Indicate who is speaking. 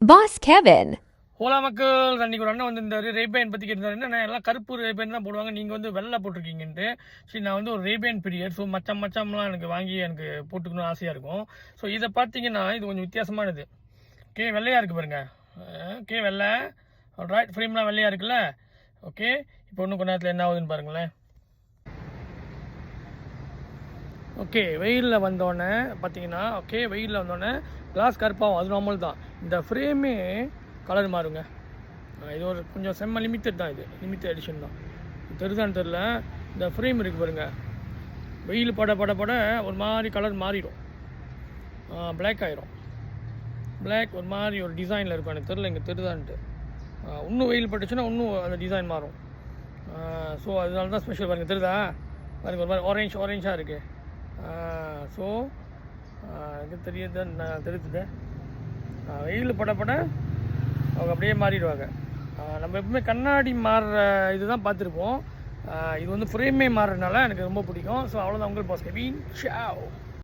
Speaker 1: Boss Kevin.
Speaker 2: ஹோலா மக்கள் அன்றைக்கி ஒரு அண்ணன் வந்திருந்தார் ரேபேன் பற்றி கேட்டிருந்தாரு. என்ன எல்லாம் கருப்பு ரேபேன் தான் போடுவாங்க, நீங்கள் வந்து வெள்ளை போட்டிருக்கீங்கன்ட்டு. சரி, நான் வந்து ஒரு ரேபேன் பிரியர். ஸோ மச்சம்லாம் எனக்கு வாங்கி எனக்கு போட்டுக்கணும்னு ஆசையாக இருக்கும். ஸோ இதை பார்த்தீங்கன்னா இது கொஞ்சம் வித்தியாசமானது. ஓகே, வெள்ளையாக இருக்குது பாருங்க. ஓகே, வெள்ளை ரைட், ஃப்ரேம்லாம் வெள்ளையாக இருக்குல்ல. ஓகே, இப்போ இன்னும் கொஞ்ச நேரத்தில் என்ன ஆகுதுன்னு பாருங்களேன். ஓகே, வெயிலில் வந்தோடனே பார்த்தீங்கன்னா, ஓகே வெயிலில் வந்தோடனே கிளாஸ் கருப்பாகும், அது நார்மல் தான். இந்த ஃப்ரேமே கலர் மாறுங்க. இது ஒரு கொஞ்சம் செம்ம லிமிட்டட் தான், இது லிமிட்டட் எடிஷன் தான். தெரியுதான்னு தெரில, இந்த ஃப்ரேம் இருக்குது பாருங்க, வெயில் பட பட பட ஒரு மாதிரி கலர் மாறிடும், பிளாக் ஆகிரும். பிளாக் ஒரு மாதிரி ஒரு டிசைனில் இருக்கும், எனக்கு தெரில இங்கே தெரியுதான்ட்டு. இன்னும் வெயில் பட்டுச்சுன்னா இன்னும் அந்த டிசைன் மாறும். ஸோ அதனால தான் ஸ்பெஷல் பாருங்கள், தெரியுதா பாருங்க, ஒரு மாதிரி ஆரஞ்சாக இருக்குது. ஸோ இது தெரியுது, வெயில் பட பட அவங்க அப்படியே மாறிடுவாங்க. நம்ம எப்பவுமே கண்ணாடி மாறுற இதுதான் பார்த்துருப்போம். இது வந்து ஃப்ரேமே மாறுறதுனால எனக்கு ரொம்ப பிடிக்கும். ஸோ அவ்வளோதான், உங்கள் பாஸ் கெவின். ciao.